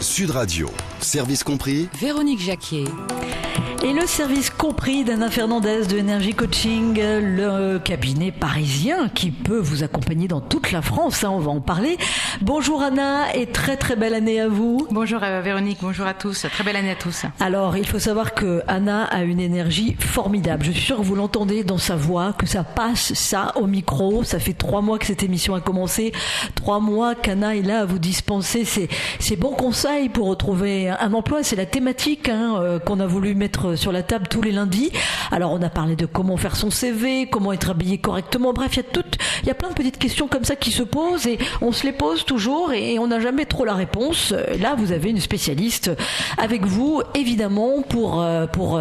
Sud Radio, service compris. Véronique Jacquier. Et le service compris d'Anna Fernandez de Energy Coaching, le cabinet parisien qui peut vous accompagner dans toute la France, on va en parler. Bonjour Anna et très très belle année à vous. Bonjour Véronique, bonjour à tous, très belle année à tous. Alors il faut savoir que Anna a une énergie formidable, je suis sûre que vous l'entendez dans sa voix, que ça passe ça au micro, ça fait 3 mois que cette émission a commencé, 3 mois qu'Anna est là à vous dispenser ces bons conseils pour retrouver un emploi, c'est la thématique qu'on a voulu mettre sur la table tous les lundis. Alors on a parlé de comment faire son CV, comment être habillé correctement, bref il y a plein de petites questions comme ça qui se posent et on se les pose toujours et on n'a jamais trop la réponse. Là vous avez une spécialiste avec vous évidemment pour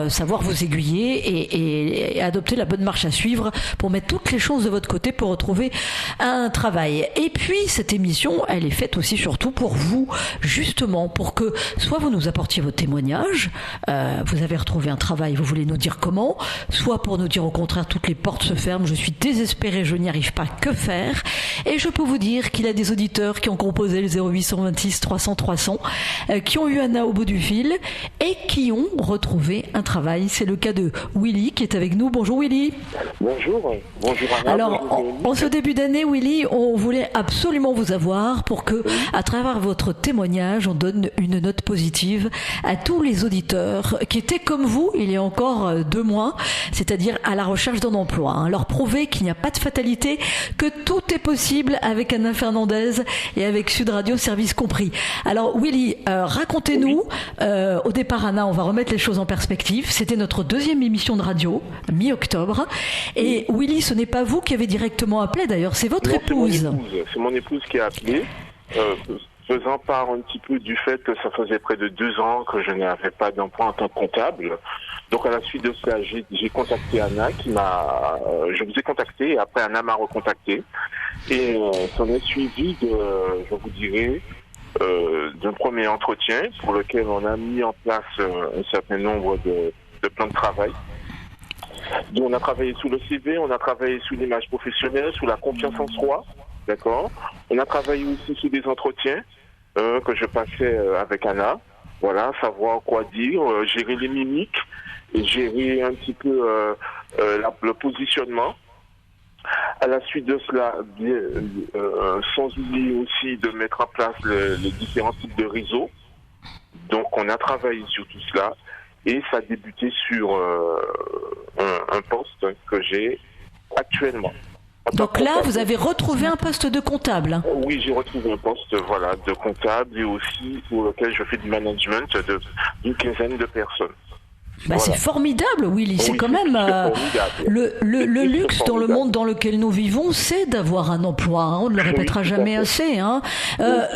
savoir vous aiguiller et adopter la bonne marche à suivre pour mettre toutes les choses de votre côté pour retrouver un travail. Et puis cette émission elle est faite aussi surtout pour vous, justement pour que soit vous nous apportiez votre témoignage, vous avez retrouvé un travail, vous voulez nous dire comment, soit pour nous dire au contraire toutes les portes se ferment, je suis désespérée, je n'y arrive pas, que faire? Et je peux vous dire qu'il y a des auditeurs qui ont composé le 0826 300 300, qui ont eu Anna au bout du fil et qui ont retrouvé un travail. C'est le cas de Willy qui est avec nous. Bonjour Willy. Bonjour Anna. Alors en ce début d'année Willy, on voulait absolument vous avoir pour que à travers votre témoignage on donne une note positive à tous les auditeurs qui étaient comme vous il y a encore 2 mois, c'est-à-dire à la recherche d'un emploi. Leur prouver qu'il n'y a pas de fatalité, que tout est possible avec Anna Fernandez et avec Sud Radio, service compris. Alors Willy, racontez-nous, au départ Anna, on va remettre les choses en perspective, c'était notre 2e émission de radio, mi-octobre, et Willy, ce n'est pas vous qui avez directement appelé d'ailleurs, c'est votre épouse. C'est mon épouse qui a appelé, faisant part un petit peu du fait que ça faisait près de 2 ans que je n'avais pas d'emploi en tant que comptable. Donc à la suite de cela, j'ai contacté Anna je vous ai contacté et après Anna m'a recontacté. Et s'en est suivi je vous dirais, d'un premier entretien pour lequel on a mis en place un certain nombre de plans de travail. Donc on a travaillé sous le CV, on a travaillé sous l'image professionnelle, sous la confiance en soi, d'accord. On a travaillé aussi sous des entretiens que je passais avec Anna, voilà, savoir quoi dire, gérer les mimiques et gérer un petit peu le positionnement. À la suite de cela, sans oublier aussi de mettre en place les différents types de réseaux. Donc on a travaillé sur tout cela et ça a débuté sur un poste que j'ai actuellement. Donc là, vous avez retrouvé un poste de comptable. Oui, j'ai retrouvé un poste de comptable et aussi pour lequel je fais du management d'une quinzaine de personnes. Voilà. C'est formidable, Willy. C'est quand même le luxe dans le monde dans lequel nous vivons, c'est d'avoir un emploi. On ne le répétera jamais assez.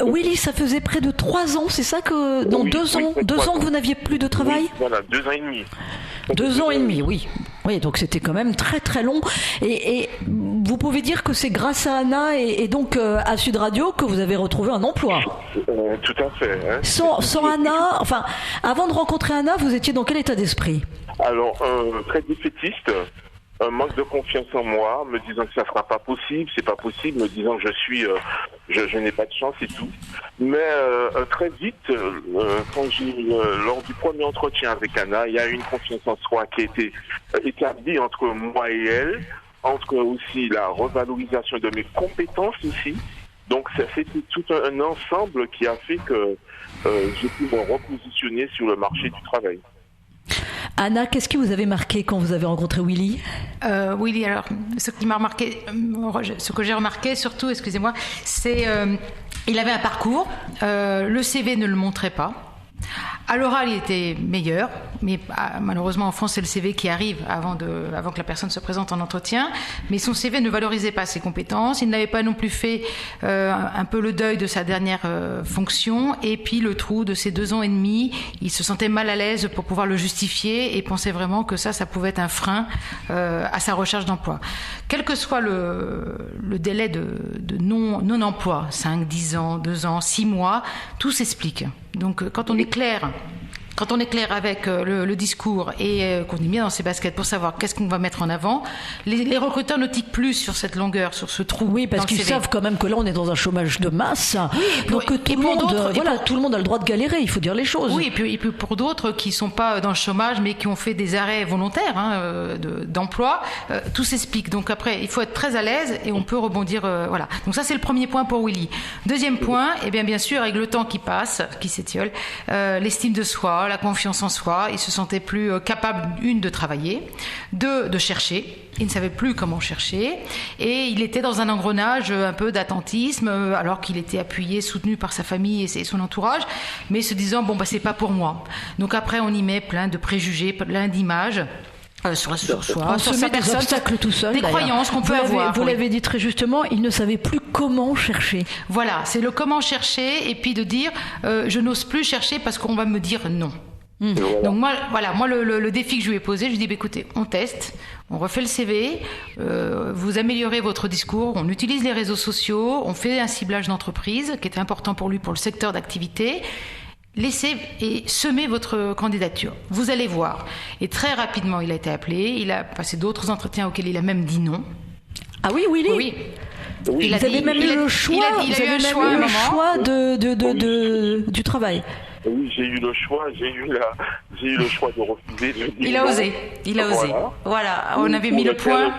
Willy, ça faisait près de 3 ans, c'est ça que dans 2 ans, 2 ans que vous n'aviez plus de travail. Oui, voilà, 2 ans et demi. 2 ans et demi, oui. Oui, donc c'était quand même très très long. Et vous pouvez dire que c'est grâce à Anna et donc à Sud Radio que vous avez retrouvé un emploi. Tout à fait. Sans Anna, enfin, avant de rencontrer Anna, vous étiez dans quel état d'esprit? Alors, très défaitiste, un manque de confiance en moi, me disant que ça sera pas possible, c'est pas possible, me disant que je n'ai pas de chance et tout. Mais très vite, lors du premier entretien avec Anna, il y a eu une confiance en soi qui a été établie entre moi et elle, entre aussi la revalorisation de mes compétences aussi. Donc c'était tout un ensemble qui a fait que j'ai pu me repositionner sur le marché du travail. Anna, qu'est-ce qui vous avait marqué quand vous avez rencontré Willy? Willy, alors, ce que j'ai remarqué surtout, excusez-moi, c'est il avait un parcours, le CV ne le montrait pas. À l'oral, il était meilleur, mais malheureusement en France, c'est le CV qui arrive avant que la personne se présente en entretien. Mais son CV ne valorisait pas ses compétences. Il n'avait pas non plus fait un peu le deuil de sa dernière fonction. Et puis le trou de ces 2 ans et demi, il se sentait mal à l'aise pour pouvoir le justifier et pensait vraiment que ça pouvait être un frein à sa recherche d'emploi. Quel que soit le délai de non-emploi, 5, 10 ans, 2 ans, 6 mois, tout s'explique. Donc quand on est clair quand on est clair avec le discours et qu'on est bien dans ses baskets pour savoir qu'est-ce qu'on va mettre en avant, les recruteurs ne tiquent plus sur cette longueur, sur ce trou. Oui, parce qu'ils savent quand même que là, on est dans un chômage de masse. Oui, donc tout le monde a le droit de galérer, il faut dire les choses. Oui, et puis pour d'autres qui ne sont pas dans le chômage, mais qui ont fait des arrêts volontaires d'emploi, tout s'explique. Donc après, il faut être très à l'aise et on peut rebondir. Voilà. Donc ça, c'est le premier point pour Willy. Deuxième point, bien sûr, avec le temps qui passe, qui s'étiole, l'estime de soi, la confiance en soi, il se sentait plus capable, de travailler, de chercher, il ne savait plus comment chercher, et il était dans un engrenage un peu d'attentisme, alors qu'il était appuyé, soutenu par sa famille et son entourage, mais se disant, c'est pas pour moi. Donc après, on y met plein de préjugés, plein d'images, sur soi, sur sa personne, obstacles tout seul, des croyances qu'on peut avoir. Vous l'avez dit très justement, il ne savait plus comment chercher. Voilà, c'est le comment chercher, et puis de dire je n'ose plus chercher parce qu'on va me dire non. Donc moi, le défi que je lui ai posé, je lui ai dit écoutez, on teste, on refait le CV, vous améliorez votre discours, on utilise les réseaux sociaux, on fait un ciblage d'entreprise qui était important pour lui pour le secteur d'activité. Laissez et semez votre candidature. Vous allez voir. Et très rapidement, il a été appelé. Il a passé d'autres entretiens auxquels il a même dit non. Ah oui, Willy ? Oui. Vous avez même eu le choix. Vous avez même eu le choix du travail. Oui, j'ai eu le choix. J'ai eu le choix de refuser. Il a osé. Voilà. On avait mis le point.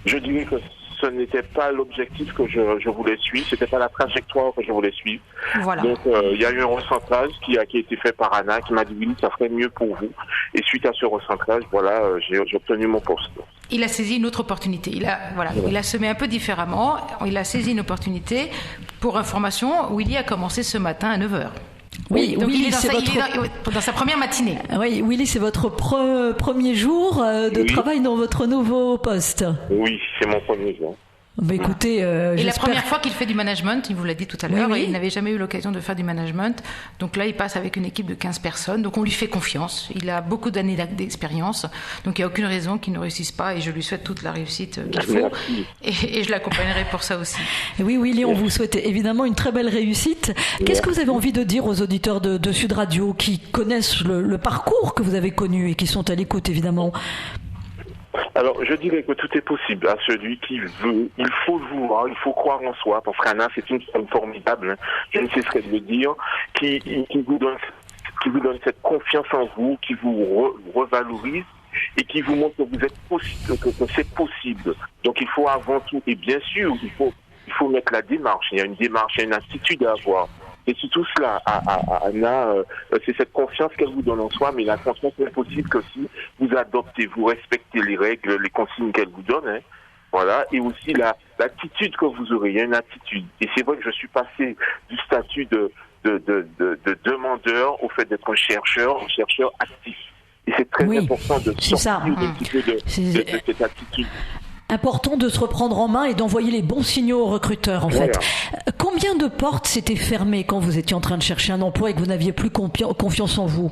Je dirais que ce n'était pas l'objectif que je voulais suivre, c'était pas la trajectoire que je voulais suivre. Voilà. Donc il y a eu un recentrage qui a été fait par Anna, qui m'a dit oui, ça ferait mieux pour vous. Et suite à ce recentrage, j'ai obtenu mon poste. Il a saisi une autre opportunité. Il a semé un peu différemment. Il a saisi une opportunité. Pour information, Willy a commencé ce matin à 9h. Oui, donc Willy, il est dans sa première matinée. Oui, Willy, c'est votre premier jour de travail dans votre nouveau poste. Oui, c'est mon premier jour. Écoutez, et la première fois qu'il fait du management, il vous l'a dit tout à l'heure, il n'avait jamais eu l'occasion de faire du management. Donc là, il passe avec une équipe de 15 personnes. Donc on lui fait confiance. Il a beaucoup d'années d'expérience. Donc il n'y a aucune raison qu'il ne réussisse pas. Et je lui souhaite toute la réussite qu'il faut. Et je l'accompagnerai pour ça aussi. Et oui, Willy, on vous souhaite évidemment une très belle réussite. Qu'est-ce que vous avez envie de dire aux auditeurs de Sud Radio qui connaissent le parcours que vous avez connu et qui sont à l'écoute, évidemment? Alors, je dirais que tout est possible à celui qui veut. Il faut le vouloir, il faut croire en soi, parce qu'Anna, c'est une femme formidable, je ne cesserai de le dire, qui vous donne cette confiance en vous, qui vous revalorise et qui vous montre que vous êtes possible, que c'est possible. Donc, il faut avant tout, et bien sûr, il faut mettre la démarche. Il y a une démarche, il y a une attitude à avoir. Et c'est tout cela, Anna, c'est cette confiance qu'elle vous donne en soi, mais la confiance n'est possible que si vous adoptez, vous respectez les règles, les consignes qu'elle vous donne, voilà, et aussi l'attitude que vous aurez, il y a une attitude. Et c'est vrai que je suis passé du statut de demandeur au fait d'être un chercheur actif. Et c'est très important de sortir un petit peu de cette attitude. Important de se reprendre en main et d'envoyer les bons signaux aux recruteurs, en fait. Combien de portes s'étaient fermées quand vous étiez en train de chercher un emploi et que vous n'aviez plus confiance en vous?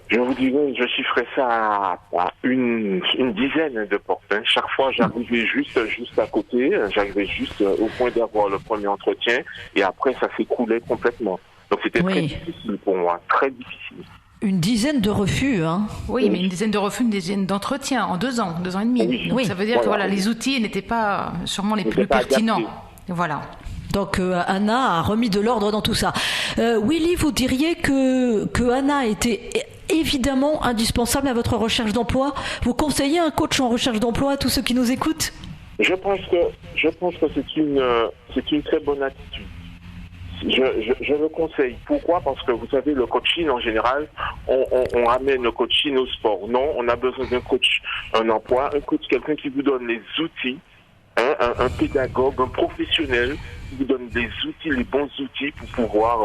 Je vous dirais, je chiffrais ça à une dizaine de portes. Chaque fois, j'arrivais juste à côté, j'arrivais juste au point d'avoir le premier entretien, et après, ça s'écroulait complètement. Donc, c'était très difficile pour moi, très difficile. Une dizaine de refus, Oui, mais une dizaine de refus, une dizaine d'entretiens en 2 ans et demi. Donc ça veut dire que les outils n'étaient pas sûrement les plus pertinents. Voilà. Donc Anna a remis de l'ordre dans tout ça. Willy, vous diriez que Anna était évidemment indispensable à votre recherche d'emploi. Vous conseillez un coach en recherche d'emploi à tous ceux qui nous écoutent? Je pense que c'est une très bonne attitude. Je le conseille. Pourquoi? Parce que vous savez, le coaching en général, on ramène le coaching au sport. Non, on a besoin d'un coach, un emploi, un coach, quelqu'un qui vous donne les outils, un pédagogue, un professionnel qui vous donne les outils, les bons outils pour pouvoir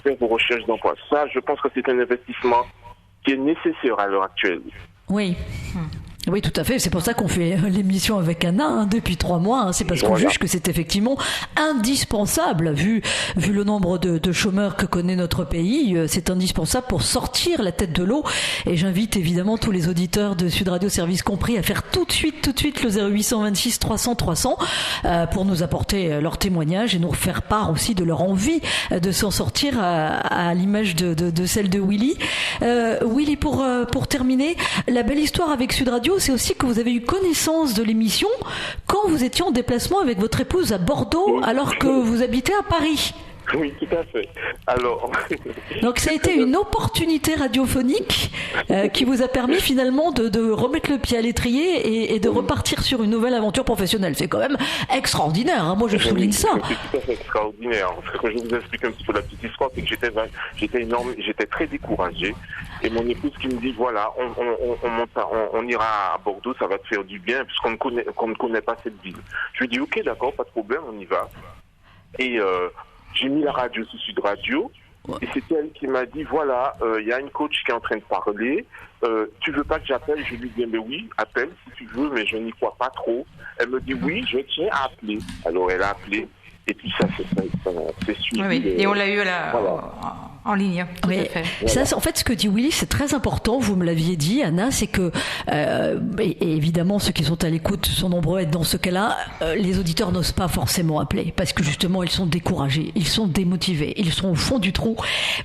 faire vos recherches d'emploi. Ça, je pense que c'est un investissement qui est nécessaire à l'heure actuelle. Oui. Oui, tout à fait. C'est pour ça qu'on fait l'émission avec Anna depuis 3 mois. Hein. C'est parce qu'on juge que c'est effectivement indispensable, vu le nombre de chômeurs que connaît notre pays. C'est indispensable pour sortir la tête de l'eau. Et j'invite évidemment tous les auditeurs de Sud Radio Service Compris à faire tout de suite le 0826 300 300 pour nous apporter leur témoignage et nous faire part aussi de leur envie de s'en sortir à l'image de celle de Willy. Willy, pour terminer, la belle histoire avec Sud Radio, c'est aussi que vous avez eu connaissance de l'émission quand vous étiez en déplacement avec votre épouse à Bordeaux, alors que vous habitez à Paris. Oui, tout à fait. Alors... Donc ça a été une opportunité radiophonique qui vous a permis finalement de remettre le pied à l'étrier et de repartir sur une nouvelle aventure professionnelle. C'est quand même extraordinaire, hein. Moi je souligne ça. C'est tout à fait extraordinaire. Parce que je vous explique un petit peu la petite histoire, c'est que j'étais très découragé. Et mon épouse qui me dit, voilà, on ira à Bordeaux, ça va te faire du bien, puisqu'on ne connaît pas cette ville. Je lui dis, ok, d'accord, pas de problème, on y va. Et j'ai mis la radio sur Sud Radio, et c'était elle qui m'a dit, voilà, il y a une coach qui est en train de parler, tu veux pas que j'appelle? Je lui dis, mais oui, appelle si tu veux, mais je n'y crois pas trop. Elle me dit, oui, je tiens à appeler. Alors elle a appelé, et puis ça c'est suivi. Oui, et on l'a eu en ligne. Tout à fait. Ça, en fait, ce que dit Willy, c'est très important. Vous me l'aviez dit, Anna, c'est que, et évidemment, ceux qui sont à l'écoute sont nombreux à être dans ce cas-là. Les auditeurs n'osent pas forcément appeler parce que justement, ils sont découragés, ils sont démotivés, ils sont au fond du trou.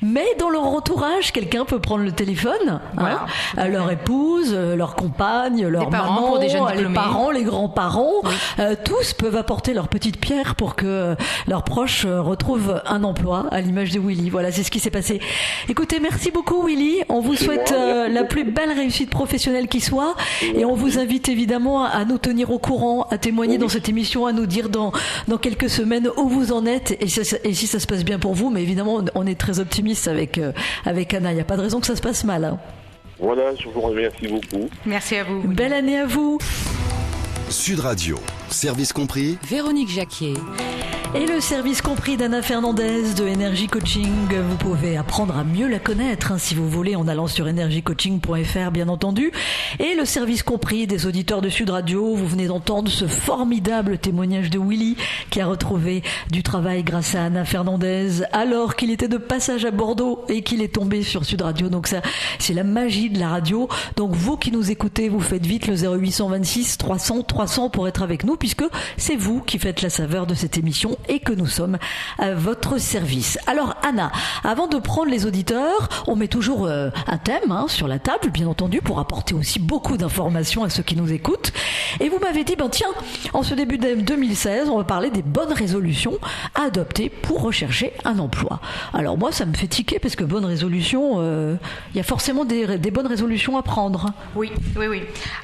Mais dans leur entourage, quelqu'un peut prendre le téléphone, voilà, leur épouse, leur compagne, leur maman, pour des jeunes les parents, les grands-parents, oui. Tous peuvent apporter leur petite pierre pour que leurs proches retrouvent un emploi à l'image de Willy. Voilà, c'est ce qui s'est passé. Écoutez, merci beaucoup Willy. On vous souhaite la plus belle réussite professionnelle qui soit et on vous invite évidemment à nous tenir au courant, à témoigner dans cette émission, à nous dire dans quelques semaines où vous en êtes et si ça se passe bien pour vous. Mais évidemment, on est très optimiste avec Anna. Il n'y a pas de raison que ça se passe mal. Hein. Voilà, je vous remercie beaucoup. Merci à vous. Belle année à vous. Sud Radio, service compris. Véronique Jacquier. Et le service compris d'Anna Fernandez de Energy Coaching, vous pouvez apprendre à mieux la connaître si vous voulez en allant sur energycoaching.fr bien entendu. Et le service compris des auditeurs de Sud Radio, vous venez d'entendre ce formidable témoignage de Willy qui a retrouvé du travail grâce à Anna Fernandez alors qu'il était de passage à Bordeaux et qu'il est tombé sur Sud Radio. Donc ça, c'est la magie de la radio. Donc vous qui nous écoutez, vous faites vite le 0826 300 300 pour être avec nous puisque c'est vous qui faites la saveur de cette émission et que nous sommes à votre service. Alors Anna, avant de prendre les auditeurs, on met toujours un thème sur la table, bien entendu, pour apporter aussi beaucoup d'informations à ceux qui nous écoutent. Et vous m'avez dit, tiens, en ce début de 2016, on va parler des bonnes résolutions à adopter pour rechercher un emploi. Alors moi, ça me fait tiquer parce que bonnes résolutions, il y a forcément des bonnes résolutions à prendre. Oui.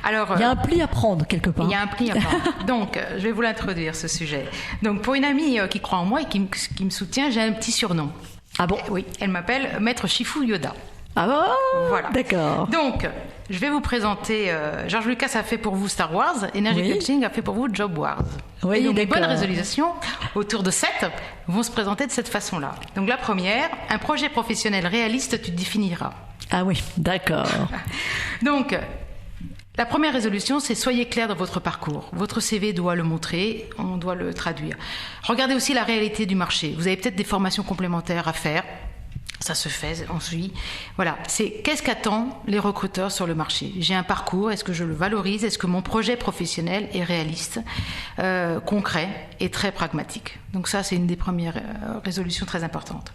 Alors, il y a un pli à prendre quelque part. Il y a un pli à prendre. Donc, je vais vous l'introduire, ce sujet. Donc, pour une amie qui croit en moi et qui me soutient, j'ai un petit surnom. Ah bon? Oui, elle m'appelle Maître Shifu Yoda. Ah bon? Voilà. D'accord. Donc, je vais vous présenter. George Lucas a fait pour vous Star Wars, Energy Coaching a fait pour vous Job Wars. Oui, et donc, les d'accord. bonnes résolutions, autour de 7, vont se présenter de cette façon-là. Donc, la première, un projet professionnel réaliste, tu te définiras. Ah oui, d'accord. Donc, la première résolution, c'est soyez clair dans votre parcours. Votre CV doit le montrer, on doit le traduire. Regardez aussi la réalité du marché. Vous avez peut-être des formations complémentaires à faire. Ça se fait, on suit. Voilà, c'est qu'est-ce qu'attendent les recruteurs sur le marché? J'ai un parcours, est-ce que je le valorise? Est-ce que mon projet professionnel est réaliste, concret et très pragmatique? Donc ça, c'est une des premières résolutions très importantes.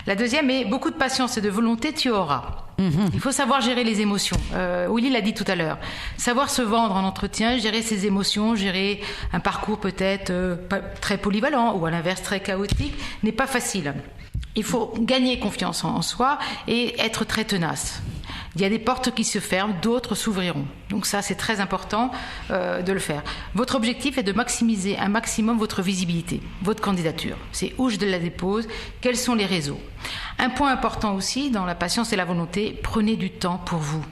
La deuxième est beaucoup de patience et de volonté, tu auras. Il faut savoir gérer les émotions. Willy l'a dit tout à l'heure. Savoir se vendre en entretien, gérer ses émotions, gérer un parcours peut-être pas très polyvalent ou à l'inverse très chaotique, n'est pas facile. Il faut gagner confiance en soi et être très tenace. Il y a des portes qui se ferment, d'autres s'ouvriront. Donc ça, c'est très important de le faire. Votre objectif est de maximiser un maximum votre visibilité, votre candidature. C'est où je la dépose, quels sont les réseaux. Un point important aussi dans la patience et la volonté, prenez du temps pour vous.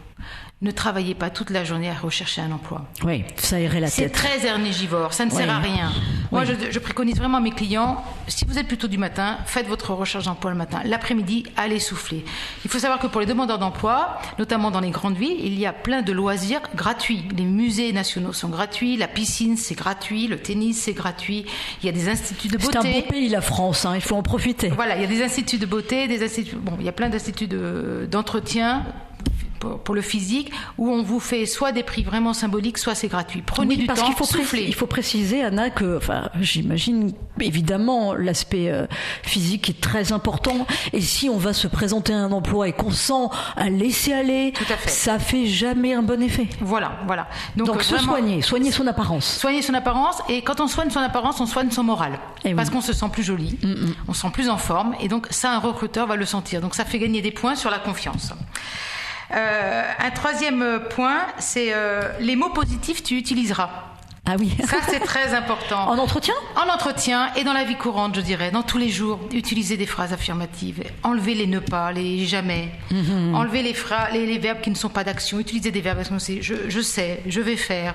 ne travaillez pas toute la journée à rechercher un emploi. Oui, ça irait la C'est tête. très énergivore, ça ne sert à rien. Moi, je préconise vraiment à mes clients, si vous êtes plutôt du matin, faites votre recherche d'emploi le matin. L'après-midi, allez souffler. Il faut savoir que pour les demandeurs d'emploi, notamment dans les grandes villes, il y a plein de loisirs gratuits. Les musées nationaux sont gratuits, la piscine, c'est gratuit, le tennis, c'est gratuit. Il y a des instituts de beauté. C'est un beau pays, la France, il faut en profiter. Voilà, il y a des instituts de beauté, il y a plein d'instituts d'entretien pour le physique, où on vous fait soit des prix vraiment symboliques, soit c'est gratuit. Prenez du temps, soufflez. Il faut préciser, Anna, que, j'imagine, évidemment, l'aspect physique est très important. Et si on va se présenter à un emploi et qu'on sent un laisser-aller, ça fait jamais un bon effet. Voilà. Donc se soigner son apparence. Soigner son apparence, et quand on soigne son apparence, on soigne son moral. Parce qu'on se sent plus joli, on se sent plus en forme, et donc ça, un recruteur va le sentir. Donc ça fait gagner des points sur la confiance. Un troisième point, c'est les mots positifs tu utiliseras. Ah oui. Ça, c'est très important. En entretien ? En entretien et dans la vie courante, je dirais, dans tous les jours. Utilisez des phrases affirmatives. Enlevez les ne pas, les jamais. Enlevez les verbes qui ne sont pas d'action. Utilisez des verbes d'action. C'est je sais, je vais faire.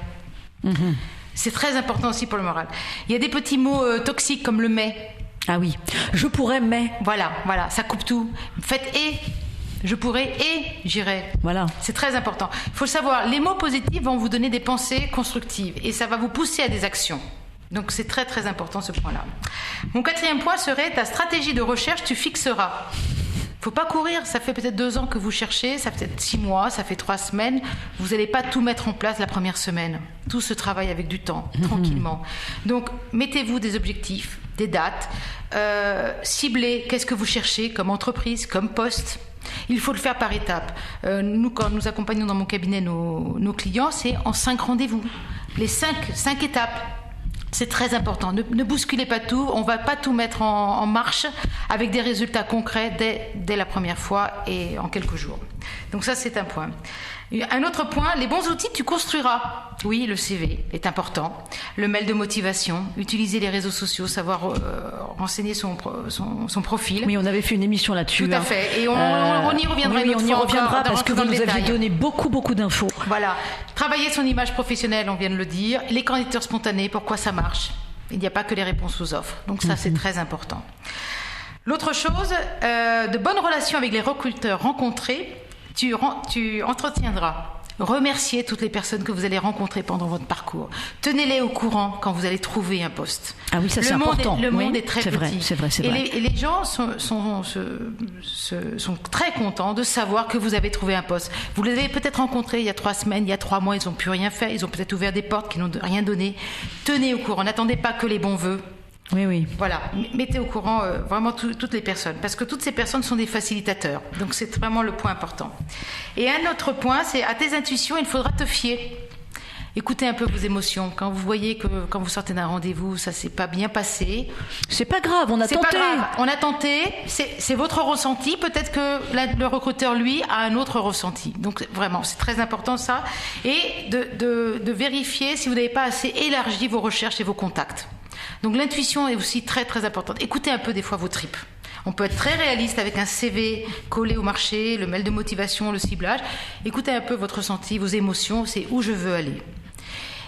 C'est très important aussi pour le moral. Il y a des petits mots toxiques comme le mais. Ah oui. Je pourrais, mais. Voilà, ça coupe tout. Faites et. Je pourrais et j'irai. Voilà. C'est très important. Il faut le savoir, les mots positifs vont vous donner des pensées constructives et ça va vous pousser à des actions. Donc c'est très très important ce point-là. Mon quatrième point serait ta stratégie de recherche, tu fixeras. Faut pas courir, ça fait peut-être 2 ans que vous cherchez, ça fait peut-être 6 mois, ça fait 3 semaines. Vous n'allez pas tout mettre en place la première semaine. Tout se travaille avec du temps, tranquillement. Donc mettez-vous des objectifs, des dates, ciblez qu'est-ce que vous cherchez comme entreprise, comme poste. Il faut le faire par étapes. Nous, quand nous accompagnons dans mon cabinet nos clients, c'est en 5 rendez-vous. Les 5 étapes. C'est très important. Ne bousculez pas tout. On ne va pas tout mettre en marche avec des résultats concrets dès la première fois et en quelques jours. Donc ça, c'est un point. Un autre point, les bons outils, tu construiras. Oui, le CV est important. Le mail de motivation, utiliser les réseaux sociaux, savoir renseigner son profil. Oui, on avait fait une émission là-dessus. Tout à fait. Et on y reviendra une autre fois. On y reviendra parce que vous nous aviez donné beaucoup d'infos. Voilà. Travailler son image professionnelle, on vient de le dire. Les candidatures spontanées, pourquoi ça marche ? Il n'y a pas que les réponses aux offres. Donc ça, c'est très important. L'autre chose, de bonnes relations avec les recruteurs rencontrés. Tu entretiendras. Remerciez toutes les personnes que vous allez rencontrer pendant votre parcours. Tenez-les au courant quand vous allez trouver un poste. Ah oui, ça c'est important. Le monde est très petit. C'est vrai. Et les gens sont très contents de savoir que vous avez trouvé un poste. Vous les avez peut-être rencontrés il y a 3 semaines, il y a 3 mois, ils n'ont plus rien fait. Ils ont peut-être ouvert des portes qui n'ont rien donné. Tenez au courant. N'attendez pas que les bons vœux. Oui. Voilà, mettez au courant vraiment toutes les personnes, parce que toutes ces personnes sont des facilitateurs. Donc c'est vraiment le point important. Et un autre point, c'est à tes intuitions, il faudra te fier. Écoutez un peu vos émotions. Quand vous voyez que quand vous sortez d'un rendez-vous, ça s'est pas bien passé. C'est pas grave, on a tenté. C'est pas grave, on a tenté. C'est votre ressenti. Peut-être que le recruteur, lui, a un autre ressenti. Donc vraiment, c'est très important ça. Et de vérifier si vous n'avez pas assez élargi vos recherches et vos contacts. Donc l'intuition est aussi très très importante. Écoutez un peu des fois vos tripes. On peut être très réaliste avec un CV collé au marché, le mail de motivation, le ciblage. Écoutez un peu votre ressenti, vos émotions, c'est où je veux aller.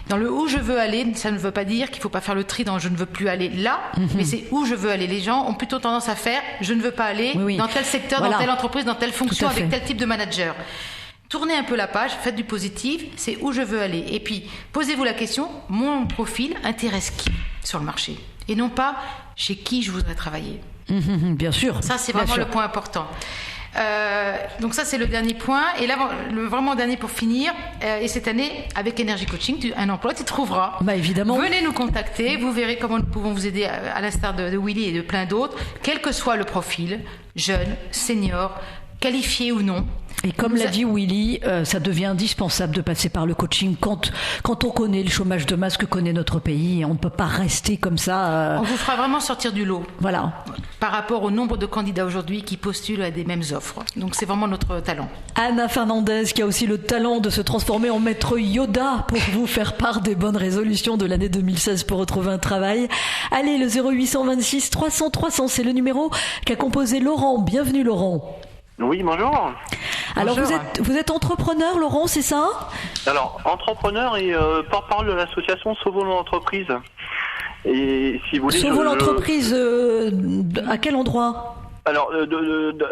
Dans le où je veux aller, ça ne veut pas dire qu'il ne faut pas faire le tri dans je ne veux plus aller là, mais c'est où je veux aller. Les gens ont plutôt tendance à faire je ne veux pas aller dans tel secteur, dans telle entreprise, dans telle fonction, avec tel type de manager. Tournez un peu la page, faites du positif, c'est où je veux aller. Et puis, posez-vous la question, mon profil intéresse qui sur le marché ? Et non pas chez qui je voudrais travailler. Bien sûr. Ça, c'est vraiment le point important. Donc ça, c'est le dernier point. Et là, le vraiment dernier pour finir, et cette année, avec Energy Coaching, un emploi, tu trouveras. Bah, évidemment. Venez nous contacter, vous verrez comment nous pouvons vous aider, à l'instar de Willy et de plein d'autres, quel que soit le profil, jeune, senior, qualifié ou non. Et comme l'a dit Willy, ça devient indispensable de passer par le coaching quand on connaît le chômage de masse que connaît notre pays, et on ne peut pas rester comme ça. On vous fera vraiment sortir du lot. Voilà. Par rapport au nombre de candidats aujourd'hui qui postulent à des mêmes offres. Donc c'est vraiment notre talent. Anna Fernandez, qui a aussi le talent de se transformer en maître Yoda pour vous faire part des bonnes résolutions de l'année 2016 pour retrouver un travail. Allez, le 0826 300 300, c'est le numéro qu'a composé Laurent. Bienvenue Laurent. Oui, bonjour. Alors Bonjour. vous êtes entrepreneur, Laurent, c'est ça? Alors, entrepreneur et porte-parole de l'association Sauvons l'entreprise. Et si vous voulez, Sauvons l'entreprise, à quel endroit? Alors,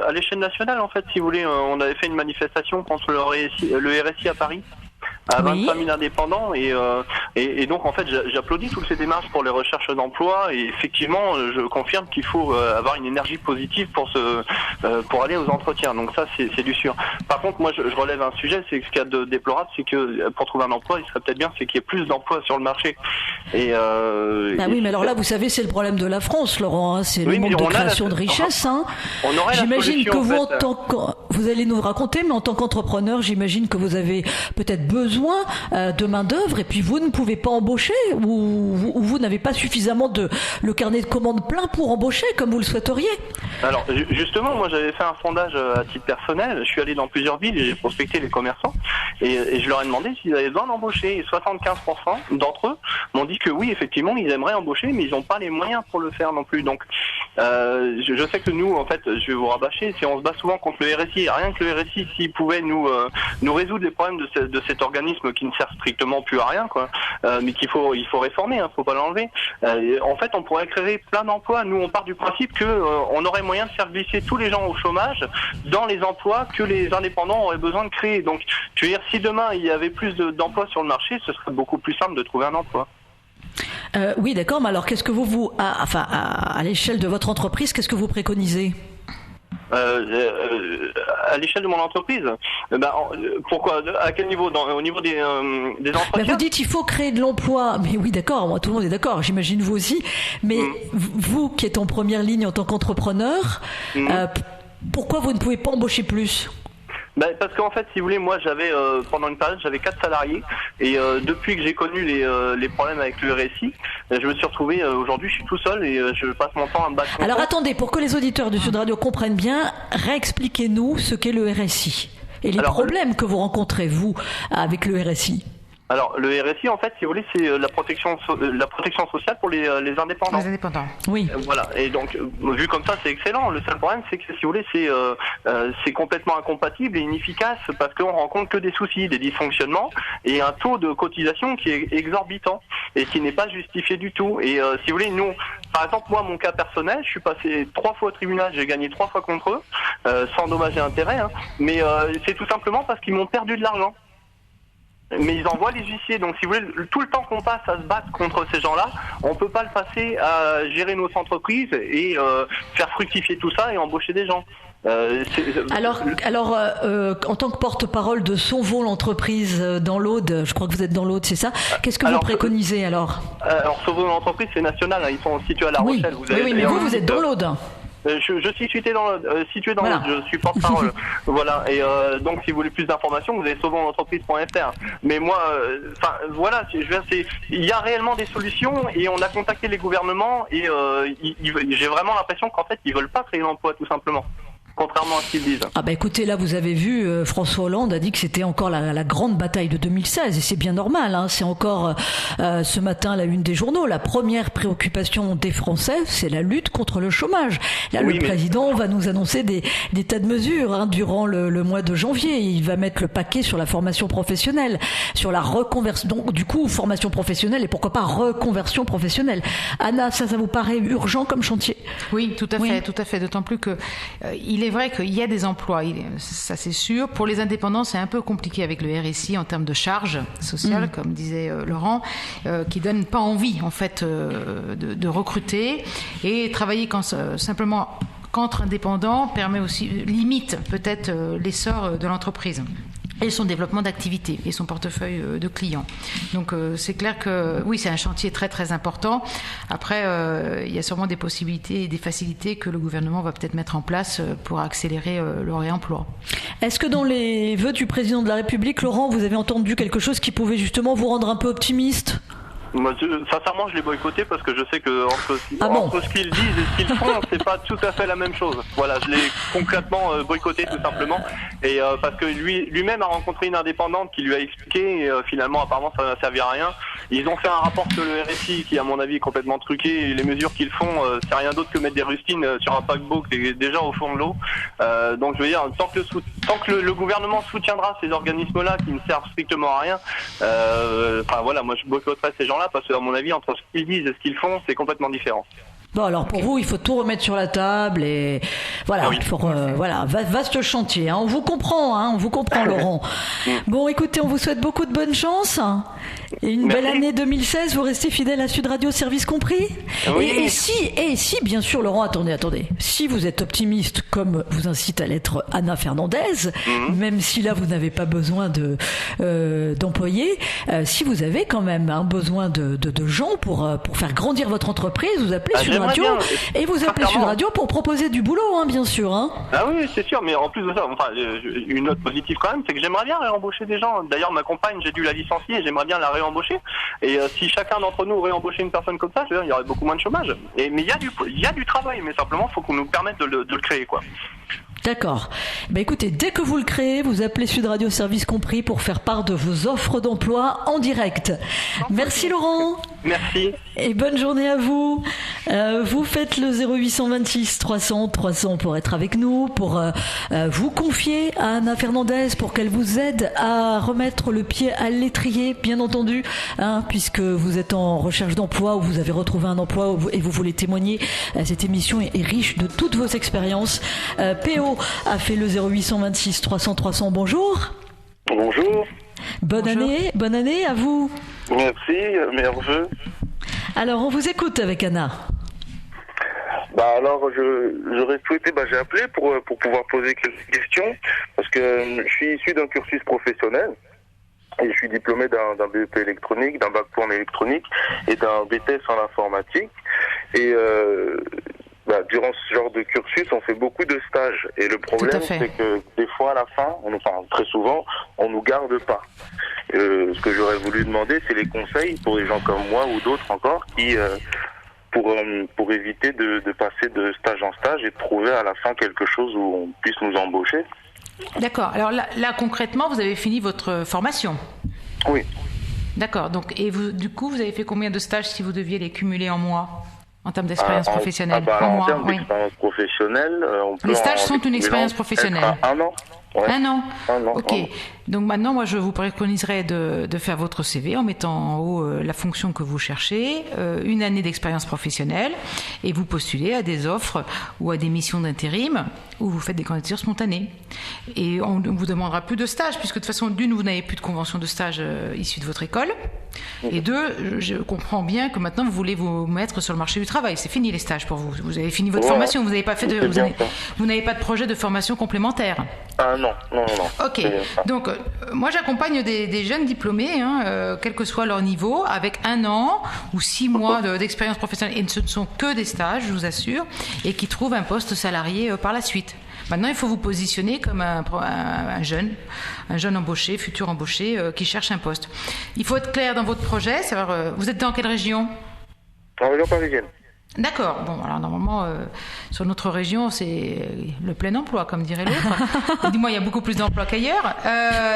à l'échelle nationale, en fait, si vous voulez, on avait fait une manifestation contre le RSI à Paris, à 25 000 indépendants, et donc en fait j'applaudis toutes ces démarches pour les recherches d'emploi, et effectivement je confirme qu'il faut avoir une énergie positive pour aller aux entretiens, donc ça c'est du sûr. Par contre moi je relève un sujet, c'est que ce qu'il y a de déplorable, c'est que pour trouver un emploi il serait peut-être bien c'est qu'il y ait plus d'emplois sur le marché. Oui, mais alors là vous savez c'est le problème de la France, Laurent, hein, c'est le manque de création de richesse, hein. J'imagine que vous, vous allez nous raconter, mais en tant qu'entrepreneur, j'imagine que vous avez peut-être besoin de main d'œuvre, et puis vous ne pouvez pas embaucher, ou vous n'avez pas suffisamment le carnet de commandes plein pour embaucher comme vous le souhaiteriez. Alors justement, moi j'avais fait un sondage à titre personnel, je suis allé dans plusieurs villes et j'ai prospecté les commerçants, et je leur ai demandé s'ils avaient besoin d'embaucher, et 75% d'entre eux m'ont dit que oui, effectivement ils aimeraient embaucher, mais ils n'ont pas les moyens pour le faire non plus. Donc je sais que nous, en fait, je vais vous rabâcher, on se bat souvent contre le RSI, rien que le RSI, s'il pouvait nous résoudre les problèmes de cet organisme qui ne sert strictement plus à rien, quoi, mais il faut réformer, hein, faut pas l'enlever. En fait, on pourrait créer plein d'emplois. Nous, on part du principe que on aurait moyen de faire glisser tous les gens au chômage dans les emplois que les indépendants auraient besoin de créer. Donc, je veux dire, si demain il y avait plus d'emplois sur le marché, ce serait beaucoup plus simple de trouver un emploi. Oui, d'accord, mais alors qu'est-ce que à l'échelle de votre entreprise, qu'est-ce que vous préconisez? À l'échelle de mon entreprise, pourquoi? À quel niveau? Au niveau des entretiens? Vous dites il faut créer de l'emploi, mais oui, d'accord, moi tout le monde est d'accord, j'imagine vous aussi, mais vous qui êtes en première ligne en tant qu'entrepreneur, pourquoi vous ne pouvez pas embaucher plus? Parce qu'en fait, si vous voulez, moi j'avais pendant une période j'avais 4 salariés, et depuis que j'ai connu les problèmes avec le RSI, je me suis retrouvé aujourd'hui je suis tout seul et je passe mon temps à me battre contre. Alors attendez, pour que les auditeurs de Sud Radio comprennent bien, réexpliquez-nous ce qu'est le RSI et les problèmes que vous rencontrez vous avec le RSI. Alors le RSI, en fait, si vous voulez, c'est la protection sociale pour les indépendants. Les indépendants. Oui. Voilà. Et donc vu comme ça, c'est excellent. Le seul problème, c'est que si vous voulez, c'est complètement incompatible et inefficace parce qu'on rencontre que des soucis, des dysfonctionnements et un taux de cotisation qui est exorbitant et qui n'est pas justifié du tout. Et si vous voulez, nous, par exemple, moi, mon cas personnel, je suis passé 3 fois au tribunal, j'ai gagné 3 fois contre eux, sans dommages et intérêts. Hein, mais c'est tout simplement parce qu'ils m'ont perdu de l'argent. Mais ils envoient les huissiers, donc si vous voulez, tout le temps qu'on passe à se battre contre ces gens-là, on peut pas le passer à gérer nos entreprises et faire fructifier tout ça et embaucher des gens. Alors, en tant que porte-parole de Sauvons l'entreprise dans l'Aude, je crois que vous êtes dans l'Aude, c'est ça? Qu'est-ce que vous préconisez alors? Alors Sauvons l'entreprise, c'est national, hein, ils sont situés à La Rochelle. Oui, mais vous êtes dans l'Aude. Je suis situé dans l'Aude, je suis porte-parole. Voilà, et donc si vous voulez plus d'informations, vous avez sauvonsl'entreprise.fr. Mais moi, voilà, il y a réellement des solutions et on a contacté les gouvernements et j'ai vraiment l'impression qu'en fait ils veulent pas créer l'emploi tout simplement. Contrairement à ce qu'ils disent. Ah bah écoutez, là vous avez vu, François Hollande a dit que c'était encore la grande bataille de 2016 et c'est bien normal, hein, c'est encore ce matin la une des journaux. La première préoccupation des Français, c'est la lutte contre le chômage. Là, le président va nous annoncer des tas de mesures hein, durant le mois de janvier. Il va mettre le paquet sur la formation professionnelle, sur la reconversion. Donc du coup, formation professionnelle et pourquoi pas reconversion professionnelle. Anna, ça vous paraît urgent comme chantier? Oui, tout à fait. D'autant plus que il est vrai qu'il y a des emplois, ça c'est sûr. Pour les indépendants, c'est un peu compliqué avec le RSI en termes de charges sociales, comme disait Laurent, qui donne pas envie en fait de recruter et travailler simplement qu'entre indépendants permet aussi limite peut-être l'essor de l'entreprise et son développement d'activité et son portefeuille de clients. Donc c'est clair que oui, c'est un chantier très très important. Après, il y a sûrement des possibilités et des facilités que le gouvernement va peut-être mettre en place pour accélérer le réemploi. Est-ce que dans les vœux du président de la République, Laurent, vous avez entendu quelque chose qui pouvait justement vous rendre un peu optimiste ? Moi, sincèrement, je l'ai boycotté parce que je sais que entre ce qu'ils disent et ce qu'ils font, c'est pas tout à fait la même chose. Voilà, je l'ai concrètement boycotté tout simplement, et parce que lui-même a rencontré une indépendante qui lui a expliqué, et finalement, apparemment, ça n'a servi à rien. Ils ont fait un rapport sur le RSI qui, à mon avis, est complètement truqué. Et les mesures qu'ils font, c'est rien d'autre que mettre des rustines sur un paquebot qui est déjà au fond de l'eau. Donc je veux dire, tant que le gouvernement soutiendra ces organismes-là qui ne servent strictement à rien, voilà, moi je boycotterai ces gens-là parce que, à mon avis, entre ce qu'ils disent et ce qu'ils font, c'est complètement différent. Bon, alors pour vous, il faut tout remettre sur la table et voilà, il faut voilà, vaste chantier. Hein. On vous comprend, Laurent. Bon, écoutez, on vous souhaite beaucoup de bonne chance et une belle année 2016. Vous restez fidèle à Sud Radio, service compris. Oui. Et si, bien sûr, Laurent, attendez, si vous êtes optimiste, comme vous incite à l'être Anna Fernandez, même si là vous n'avez pas besoin d'employés, si vous avez quand même besoin de gens pour faire grandir votre entreprise, vous appelez Sud Radio et vous appelez Sud Radio pour proposer du boulot, bien sûr. Ah oui, c'est sûr, mais en plus de ça, une note positive quand même, c'est que j'aimerais bien réembaucher des gens. D'ailleurs, ma compagne, j'ai dû la licencier et j'aimerais bien la réembaucher. Et si chacun d'entre nous réembauchait une personne comme ça, il y aurait beaucoup moins de chômage. Mais il y a du travail, mais simplement, il faut qu'on nous permette de le créer, quoi. D'accord. Écoutez, dès que vous le créez, vous appelez Sud Radio Service Compris pour faire part de vos offres d'emploi en direct. Merci Laurent. Merci. Et bonne journée à vous. Vous faites le 0826 300 300 pour être avec nous, pour vous confier à Anna Fernandez pour qu'elle vous aide à remettre le pied à l'étrier, bien entendu, puisque vous êtes en recherche d'emploi ou vous avez retrouvé un emploi et vous voulez témoigner. Cette émission est riche de toutes vos expériences. PO a fait le 0826 300 300. Bonjour. Bonjour. Bonne année à vous. Merci, meilleurs vœux. Alors, on vous écoute avec Anna. Alors, j'aurais souhaité, j'ai appelé pour pouvoir poser quelques questions, parce que je suis issu d'un cursus professionnel, et je suis diplômé d'un BEP électronique, d'un bac pro en électronique, et d'un BTS en informatique, et durant ce genre de cursus, on fait beaucoup de stages, et le problème, c'est que des fois, à la fin, très souvent, on nous garde pas. Ce que j'aurais voulu demander, c'est les conseils pour des gens comme moi ou d'autres encore qui, pour éviter de passer de stage en stage et de trouver à la fin quelque chose où on puisse nous embaucher. D'accord. Alors là concrètement, vous avez fini votre formation. Oui. D'accord. Donc, et vous, du coup, vous avez fait combien de stages si vous deviez les cumuler en mois, en termes d'expérience professionnelle? En termes d'expérience professionnelle, on peut. Les stages sont une expérience professionnelle. Un an. Ouais. Un an. Ok. Donc maintenant, moi, je vous préconiserais de faire votre CV en mettant en haut la fonction que vous cherchez, une année d'expérience professionnelle, et vous postulez à des offres ou à des missions d'intérim où vous faites des candidatures spontanées. Et on ne vous demandera plus de stage, puisque de toute façon, d'une, vous n'avez plus de convention de stage issue de votre école, et deux, je comprends bien que maintenant, vous voulez vous mettre sur le marché du travail. C'est fini les stages pour vous. Vous avez fini votre formation. Vous n'avez pas vous n'avez pas de projet de formation complémentaire. Non. Ok. Donc, moi, j'accompagne des jeunes diplômés, quel que soit leur niveau, avec 1 an ou 6 mois d'expérience professionnelle. Et ce ne sont que des stages, je vous assure, et qui trouvent un poste salarié par la suite. Maintenant, il faut vous positionner comme un jeune embauché, futur embauché, qui cherche un poste. Il faut être clair dans votre projet. Vous êtes dans quelle région? En région parisienne. D'accord. Bon, alors normalement, sur notre région, c'est le plein emploi, comme dirait l'autre. Dis-moi, il y a beaucoup plus d'emplois qu'ailleurs.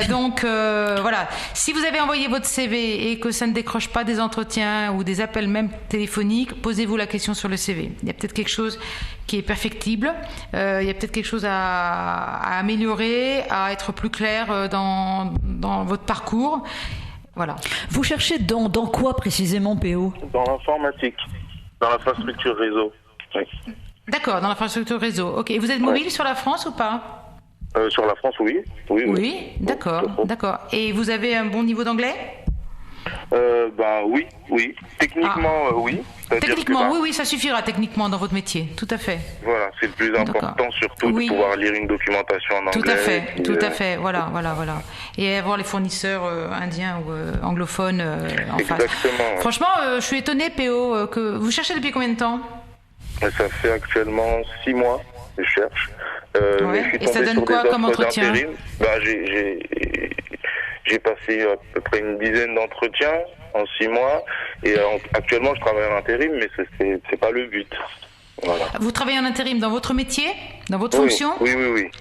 Donc, voilà. Si vous avez envoyé votre CV et que ça ne décroche pas des entretiens ou des appels même téléphoniques, posez-vous la question sur le CV. Il y a peut-être quelque chose qui est perfectible. Il y a peut-être quelque chose à améliorer, à être plus clair dans votre parcours. Voilà. Vous cherchez dans quoi précisément, PO? Dans l'informatique. Dans l'infrastructure réseau. Oui. D'accord, dans l'infrastructure réseau. Ok. Vous êtes mobile sur la France ou pas? Sur la France, oui. Oui, d'accord. Et vous avez un bon niveau d'anglais? Oui. Techniquement, oui. Techniquement, oui, ça suffira techniquement dans votre métier, tout à fait. Voilà, c'est le plus important, surtout de pouvoir lire une documentation en anglais. Tout à fait, voilà. Et avoir les fournisseurs indiens ou anglophones en face. Exactement. Franchement, je suis étonnée, PO, que vous cherchez depuis combien de temps? Ça fait actuellement 6 mois que je cherche. Et ça donne quoi comme entretien? J'ai passé à peu près une dizaine d'entretiens en 6 mois et actuellement je travaille en intérim, mais c'est pas le but. Voilà. Vous travaillez en intérim dans votre métier? dans votre fonction. Oui.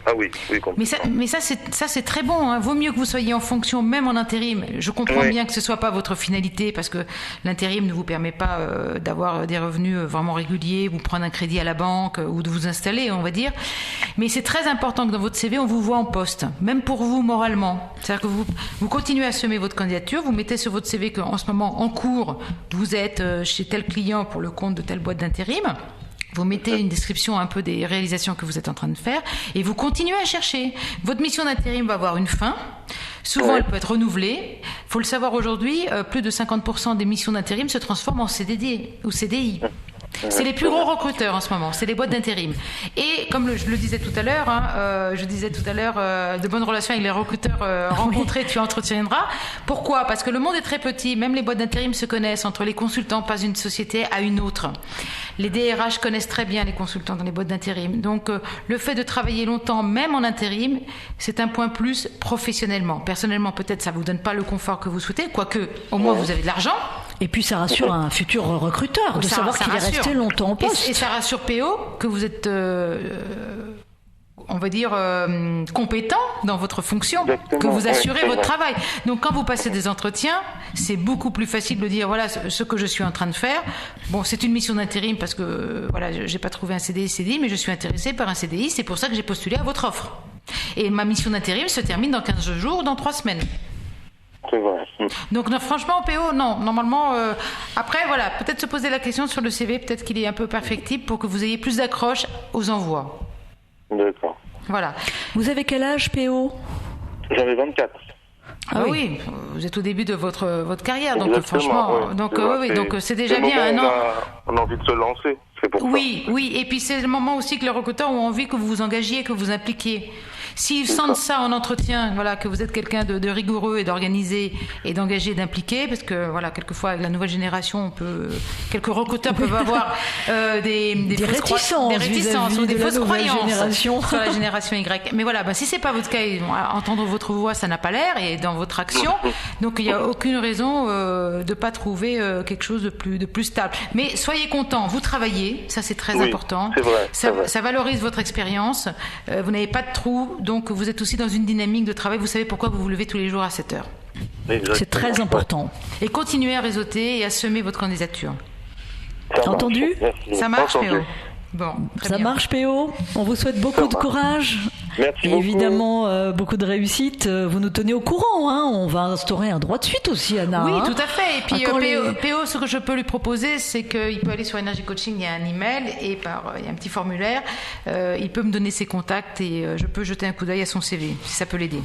Ah oui, complètement. Mais ça c'est très bon. Hein. Vaut mieux que vous soyez en fonction, même en intérim. Je comprends bien que ce soit pas votre finalité, parce que l'intérim ne vous permet pas d'avoir des revenus vraiment réguliers, vous prendre un crédit à la banque ou de vous installer, on va dire. Mais c'est très important que dans votre CV, on vous voit en poste, même pour vous moralement. C'est-à-dire que vous continuez à semer votre candidature, vous mettez sur votre CV qu'en ce moment, en cours, vous êtes chez tel client pour le compte de telle boîte d'intérim. Vous mettez une description un peu des réalisations que vous êtes en train de faire et vous continuez à chercher. Votre mission d'intérim va avoir une fin. Souvent, elle peut être renouvelée. Il faut le savoir aujourd'hui, plus de 50% des missions d'intérim se transforment en CDD ou CDI. C'est les plus gros recruteurs en ce moment, c'est les boîtes d'intérim. Et comme je le disais tout à l'heure, de bonnes relations avec les recruteurs rencontrés, tu entretiendras. Pourquoi ? Parce que le monde est très petit, même les boîtes d'intérim se connaissent entre les consultants, pas une société à une autre. Les DRH connaissent très bien les consultants dans les boîtes d'intérim. Donc le fait de travailler longtemps, même en intérim, c'est un point plus professionnellement. Personnellement, peut-être ça ne vous donne pas le confort que vous souhaitez, quoique au moins vous avez de l'argent. Et puis ça rassure un futur recruteur de savoir qu'il est resté longtemps en poste. Et ça rassure PO que vous êtes, on va dire, compétent dans votre fonction, exactement, que vous assurez votre travail. Donc quand vous passez des entretiens, c'est beaucoup plus facile de dire voilà ce que je suis en train de faire. Bon, c'est une mission d'intérim parce que voilà, j'ai pas trouvé un CDI, mais je suis intéressée par un CDI, c'est pour ça que j'ai postulé à votre offre. Et ma mission d'intérim se termine dans 15 jours, dans 3 semaines. C'est vrai. Donc non, franchement, PO, non. Normalement, après, voilà, peut-être se poser la question sur le CV, peut-être qu'il est un peu perfectible pour que vous ayez plus d'accroche aux envois. D'accord. Voilà. Vous avez quel âge, PO ? J'avais 24. Ah oui, vous êtes au début de votre carrière, donc exactement, franchement, donc c'est déjà bien un an. On a envie de se lancer, c'est pour ça. Oui, et puis c'est le moment aussi que les recruteurs ont envie que vous vous engagiez, que vous impliquiez. S'ils sentent ça en entretien, voilà, que vous êtes quelqu'un de rigoureux et d'organisé et d'engagé, d'impliqué, parce que voilà, quelquefois avec la nouvelle génération, quelques recruteurs peuvent avoir des réticences ou des fausses croyances sur la génération Y. Mais voilà, si c'est pas votre cas, entendre votre voix, ça n'a pas l'air, et dans votre action, donc il n'y a aucune raison de pas trouver quelque chose de plus stable. Mais soyez contents, vous travaillez, ça c'est très important. C'est vrai, ça valorise votre expérience. Vous n'avez pas de trou. Donc vous êtes aussi dans une dynamique de travail, vous savez pourquoi vous vous levez tous les jours à 7h. Exactement. C'est très important. Et continuez à réseauter et à semer votre candidature. Entendu ? Ça marche, PO ? Bon, ça marche, PO. On vous souhaite beaucoup de courage. Merci et beaucoup. Évidemment, beaucoup de réussite. Vous nous tenez au courant. Hein. On va instaurer un droit de suite aussi, Anna. Oui, tout à fait. Et puis, PO, ce que je peux lui proposer, c'est qu'il peut aller sur Energy Coaching, il y a un email et il y a un petit formulaire. Il peut me donner ses contacts et je peux jeter un coup d'œil à son CV, si ça peut l'aider.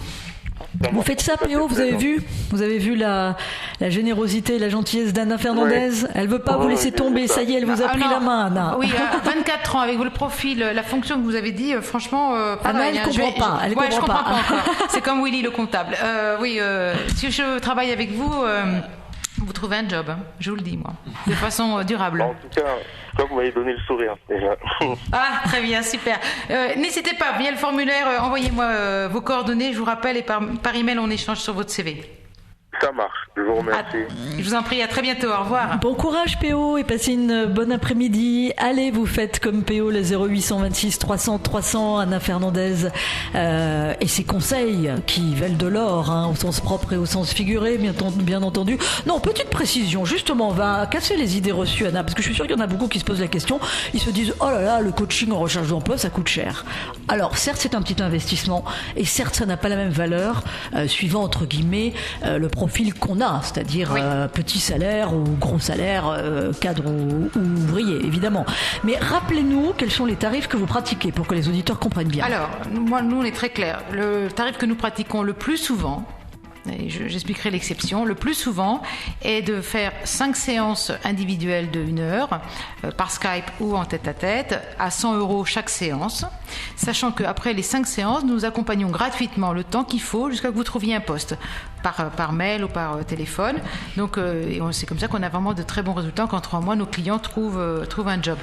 Vous faites ça, PO, vous avez vu la générosité et la gentillesse d'Anna Fernandez. Elle veut pas vous laisser tomber, ça y est, elle vous a pris la main, Anna. Oui, à 24 ans, avec le profil, la fonction que vous avez dit, franchement, Anna, elle comprend pas. Elle comprend pas encore. C'est comme Willy le comptable. Si je travaille avec vous, vous trouvez un job, je vous le dis, moi, de façon durable. En tout cas, vous m'avez donné le sourire, déjà. Ah, très bien, super. N'hésitez pas, via le formulaire, envoyez-moi vos coordonnées, je vous rappelle, et par email, on échange sur votre CV. Ça marche, je vous remercie. Je vous en prie, à très bientôt, au revoir. Bon courage, PO, et passez une bonne après-midi. Allez, vous faites comme PO, le 0826 300 300, Anna Fernandez, et ses conseils qui valent de l'or, hein, au sens propre et au sens figuré, bien entendu. Non, petite précision, justement, on va casser les idées reçues, Anna, parce que je suis sûre qu'il y en a beaucoup qui se posent la question. Ils se disent, oh là là, le coaching en recherche d'emploi, ça coûte cher. Alors, certes, c'est un petit investissement, et certes, ça n'a pas la même valeur, suivant, entre guillemets, le profil qu'on a, c'est-à-dire petit salaire ou gros salaire, cadre ou ouvrier, évidemment. Mais rappelez-nous quels sont les tarifs que vous pratiquez pour que les auditeurs comprennent bien. Alors, nous, on est très clair. Le tarif que nous pratiquons le plus souvent, et j'expliquerai l'exception, le plus souvent est de faire 5 séances individuelles de 1 heure par Skype ou en tête-à-tête à 100 € chaque séance, sachant qu'après les 5 séances, nous accompagnons gratuitement le temps qu'il faut jusqu'à ce que vous trouviez un poste par mail ou par téléphone. Donc c'est comme ça qu'on a vraiment de très bons résultats qu'en 3 mois, nos clients trouvent un job.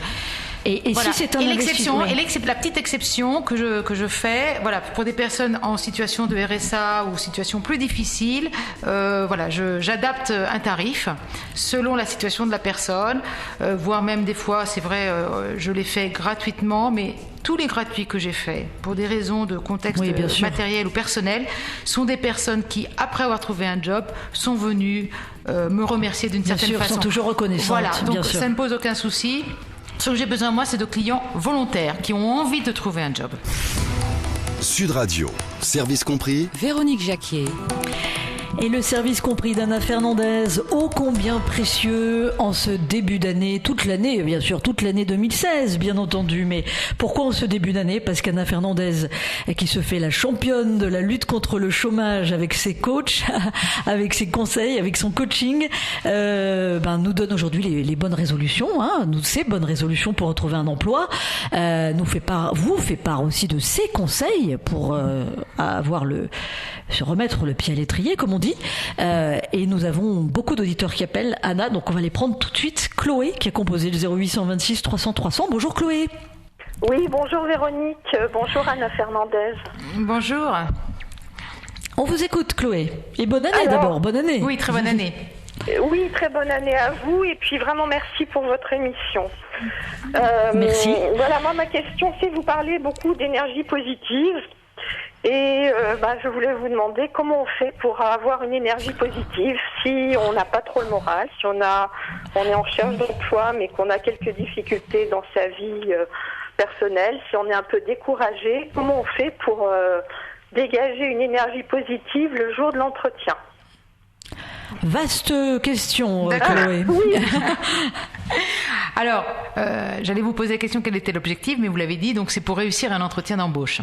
Et Voilà. si c'est un l'exception, investissement, c'est la petite exception que je fais, voilà, pour des personnes en situation de RSA ou situation plus difficile, voilà, j'adapte un tarif selon la situation de la personne, voire même des fois, c'est vrai, je les fais gratuitement, mais tous les gratuits que j'ai faits, pour des raisons de contexte matériel ou personnel, sont des personnes qui, après avoir trouvé un job, sont venues me remercier d'une certaine façon. Sont toujours reconnaissantes. Voilà, donc bien sûr. ça ne pose aucun souci. Ce que j'ai besoin, moi, c'est de clients volontaires qui ont envie de trouver un job. Sud Radio, service compris. Véronique Jacquier. Et le service compris d'Anna Fernandez, ô combien précieux en ce début d'année, toute l'année, bien sûr, toute l'année 2016, bien entendu. Mais pourquoi en ce début d'année? Parce qu'Anna Fernandez, qui se fait la championne de la lutte contre le chômage avec ses coachs, avec ses conseils, avec son coaching, nous donne aujourd'hui les bonnes résolutions, ces bonnes résolutions pour retrouver un emploi, vous fait part aussi de ses conseils pour se remettre le pied à l'étrier, comme on dit. Et nous avons beaucoup d'auditeurs qui appellent Anna, donc on va les prendre tout de suite. Chloé, qui a composé le 0826 300 300. Bonjour Chloé. Oui, bonjour Véronique. Bonjour Anna Fernandez. Bonjour. On vous écoute Chloé. Et bonne année d'abord, bonne année. Oui, très bonne année. Oui, très bonne année à vous et puis vraiment merci pour votre émission. Merci. Voilà, moi ma question c'est, vous parlez beaucoup d'énergie positive. Et je voulais vous demander comment on fait pour avoir une énergie positive si on n'a pas trop le moral, si on est en recherche d'emploi mais qu'on a quelques difficultés dans sa vie personnelle, si on est un peu découragé, comment on fait pour dégager une énergie positive le jour de l'entretien? Vaste question, Chloé. Oui. Alors, j'allais vous poser la question, quel était l'objectif, mais vous l'avez dit, donc c'est pour réussir un entretien d'embauche.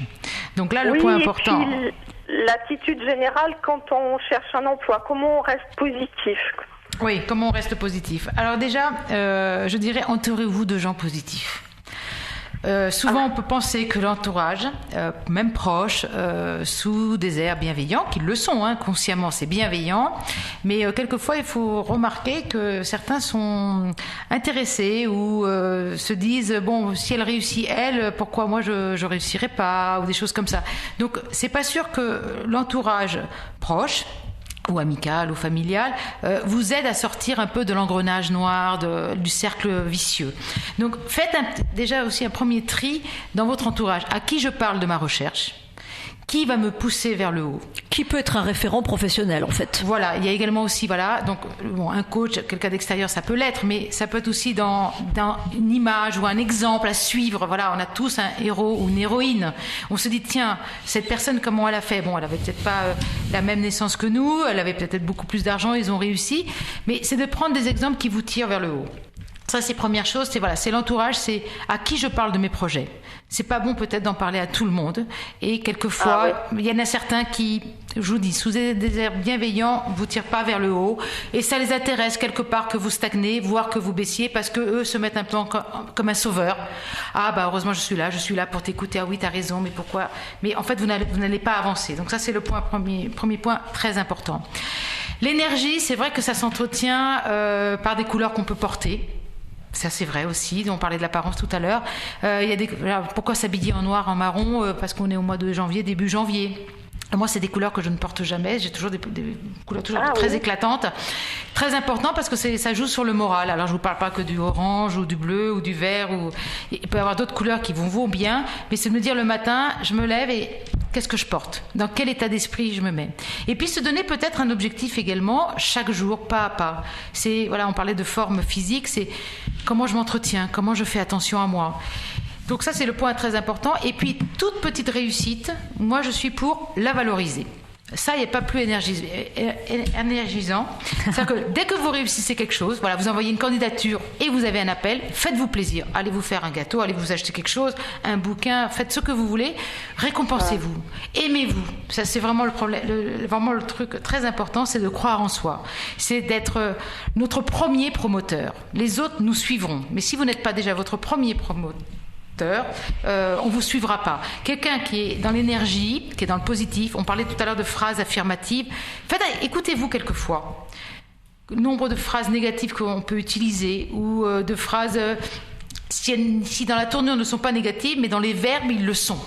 Donc là, le point important... Et puis, l'attitude générale quand on cherche un emploi, comment on reste positif? Oui, comment on reste positif? Alors déjà, je dirais, entourez-vous de gens positifs. Souvent, on peut penser que l'entourage, même proche, sous des airs bienveillants, qu'ils le sont, consciemment, c'est bienveillant, mais quelquefois, il faut remarquer que certains sont intéressés ou se disent, bon, si elle réussit, elle, pourquoi moi je réussirais pas, ou des choses comme ça. Donc, c'est pas sûr que l'entourage proche, ou amical ou familial, vous aide à sortir un peu de l'engrenage noir, du cercle vicieux. Donc faites déjà aussi un premier tri dans votre entourage. À qui je parle de ma recherche ? Qui va me pousser vers le haut? Qui peut être un référent professionnel en fait? Voilà, il y a également aussi, donc un coach, quelqu'un d'extérieur, ça peut l'être, mais ça peut être aussi dans une image ou un exemple à suivre. Voilà, on a tous un héros ou une héroïne. On se dit, tiens, cette personne, comment elle a fait? Bon, elle avait peut-être pas la même naissance que nous, elle avait peut-être beaucoup plus d'argent, ils ont réussi, mais c'est de prendre des exemples qui vous tirent vers le haut. Ça, c'est première chose, c'est l'entourage, c'est à qui je parle de mes projets. C'est pas bon peut-être d'en parler à tout le monde. Et quelquefois, il y en a certains qui, je vous dis, sous des airs bienveillants, vous tirent pas vers le haut. Et ça les intéresse quelque part que vous stagnez, voire que vous baissiez, parce que eux se mettent un peu comme un sauveur. Ah, heureusement, je suis là pour t'écouter. Ah oui, t'as raison, mais pourquoi? Mais en fait, vous n'allez pas avancer. Donc ça, c'est le premier point très important. L'énergie, c'est vrai que ça s'entretient par des couleurs qu'on peut porter. Ça, c'est vrai aussi. On parlait de l'apparence tout à l'heure. Pourquoi s'habiller en noir, en marron? Parce qu'on est au mois de janvier, début janvier. Moi, c'est des couleurs que je ne porte jamais. J'ai toujours des couleurs très éclatantes. Très important parce que ça joue sur le moral. Alors, je ne vous parle pas que du orange ou du bleu ou du vert. Il peut y avoir d'autres couleurs qui vont bien. Mais c'est de me dire le matin, je me lève et qu'est-ce que je porte? Dans quel état d'esprit je me mets? Et puis, se donner peut-être un objectif également, chaque jour, pas à pas. On parlait de forme physique, c'est comment je m'entretiens, comment je fais attention à moi. Donc ça, c'est le point très important. Et puis, toute petite réussite, moi, je suis pour la valoriser. Ça, il n'y a pas plus énergisant. C'est-à-dire que dès que vous réussissez quelque chose, vous envoyez une candidature et vous avez un appel, faites-vous plaisir. Allez vous faire un gâteau, allez vous acheter quelque chose, un bouquin, faites ce que vous voulez, récompensez-vous, aimez-vous. Ça, c'est vraiment le truc très important, c'est de croire en soi. C'est d'être notre premier promoteur. Les autres nous suivront. Mais si vous n'êtes pas déjà votre premier promoteur, on vous suivra pas. Quelqu'un qui est dans l'énergie, qui est dans le positif, on parlait tout à l'heure de phrases affirmatives. Écoutez-vous quelquefois. Nombre de phrases négatives qu'on peut utiliser ou de phrases si dans la tournure ne sont pas négatives, mais dans les verbes, ils le sont.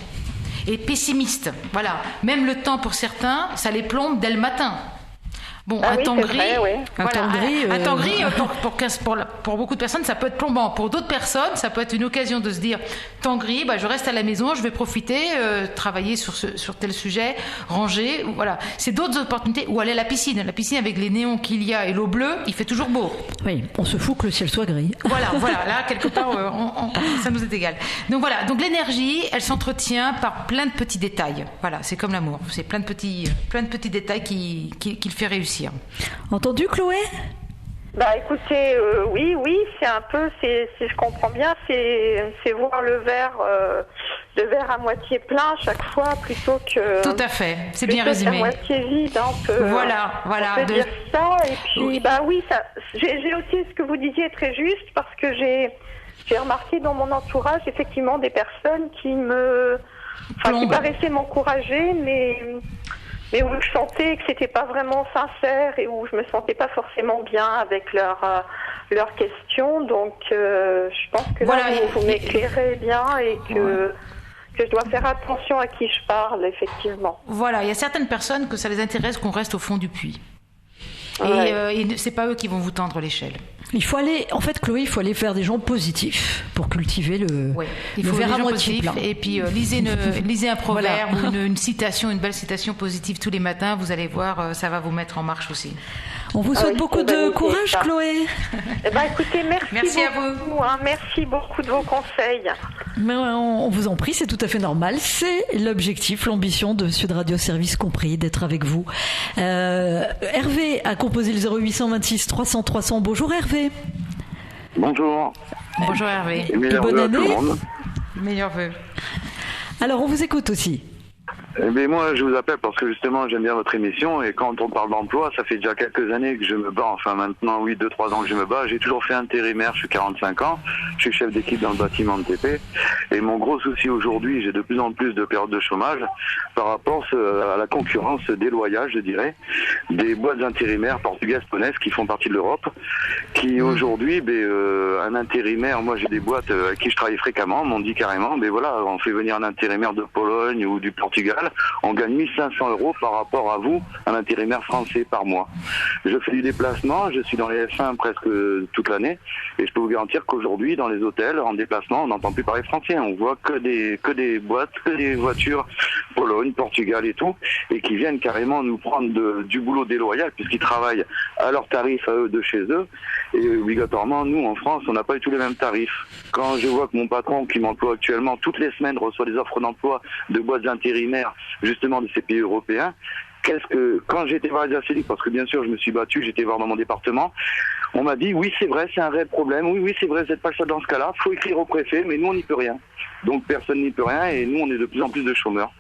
Et pessimistes, voilà. Même le temps, pour certains, ça les plombe dès le matin. Bon, un temps gris, un temps gris pour beaucoup de personnes, ça peut être plombant. Pour d'autres personnes, ça peut être une occasion de se dire, temps gris, je reste à la maison, je vais profiter, travailler sur tel sujet, ranger, voilà. C'est d'autres opportunités. Ou aller à la piscine. La piscine avec les néons qu'il y a et l'eau bleue, il fait toujours beau. Oui, on se fout que le ciel soit gris. Voilà, là, quelque part, ça nous est égal. Donc voilà, l'énergie, elle s'entretient par plein de petits détails. Voilà, c'est comme l'amour. C'est plein de petits détails qui le fait réussir. Entendu, Chloé ? Écoutez, oui, c'est un peu, si je comprends bien, c'est voir le verre à moitié plein chaque fois plutôt que. Tout à fait, c'est bien résumé. À moitié vide, on peut dire ça. Et puis, oui, ça, j'ai aussi ce que vous disiez très juste parce que j'ai remarqué dans mon entourage effectivement des personnes qui paraissaient m'encourager, mais où je sentais que c'était pas vraiment sincère et où je me sentais pas forcément bien avec leurs questions. Donc, je pense que là, vous m'éclairez bien et que je dois faire attention à qui je parle, effectivement. Voilà, il y a certaines personnes que ça les intéresse qu'on reste au fond du puits. Et c'est pas eux qui vont vous tendre l'échelle. Il faut aller, en fait, Chloé, il faut aller vers des gens positifs pour cultiver le verre à moitié plein. Et puis lisez un proverbe ou une citation, une belle citation positive tous les matins. Vous allez voir, ça va vous mettre en marche aussi. On vous souhaite beaucoup de courage, Chloé. Écoutez, merci à vous. Merci beaucoup de vos conseils. Mais on vous en prie, c'est tout à fait normal. C'est l'objectif, l'ambition de Sud Radio Service Compris, d'être avec vous. Hervé a composé le 0826 300 300. Bonjour Hervé. Bonjour. Bonjour Hervé. Et bonne année. Meilleurs vœux. Alors on vous écoute aussi. Moi, je vous appelle parce que justement, j'aime bien votre émission et quand on parle d'emploi, ça fait déjà quelques années que je me bats, enfin maintenant, 2-3 ans que je me bats. J'ai toujours fait intérimaire, je suis 45 ans, je suis chef d'équipe dans le bâtiment de TP et mon gros souci aujourd'hui, j'ai de plus en plus de périodes de chômage par rapport à la concurrence déloyale, je dirais, des boîtes intérimaires portugaises, japonaises qui font partie de l'Europe, qui aujourd'hui, un intérimaire, moi j'ai des boîtes avec qui je travaille fréquemment, m'ont dit carrément, on fait venir un intérimaire de Pologne ou du Portugal, on gagne 1500 € par rapport à vous, un intérimaire français par mois. Je fais du déplacement, je suis dans les F1 presque toute l'année et je peux vous garantir qu'aujourd'hui dans les hôtels, en déplacement, on n'entend plus parler français, on voit que des boîtes, que des voitures Pologne, Portugal et tout, et qui viennent carrément nous prendre du boulot déloyal puisqu'ils travaillent à leurs tarifs à eux de chez eux et obligatoirement nous en France on n'a pas du tout les mêmes tarifs. Quand je vois que mon patron qui m'emploie actuellement toutes les semaines reçoit des offres d'emploi de boîtes intérimaires justement de ces pays européens, quand j'ai été voir les ACDIC, parce que bien sûr je me suis battu, j'étais voir dans mon département, on m'a dit oui c'est vrai, c'est un réel problème, oui c'est vrai, vous n'êtes pas le seul dans ce cas-là, il faut écrire au préfet, mais nous on n'y peut rien. Donc personne n'y peut rien et nous on est de plus en plus de chômeurs.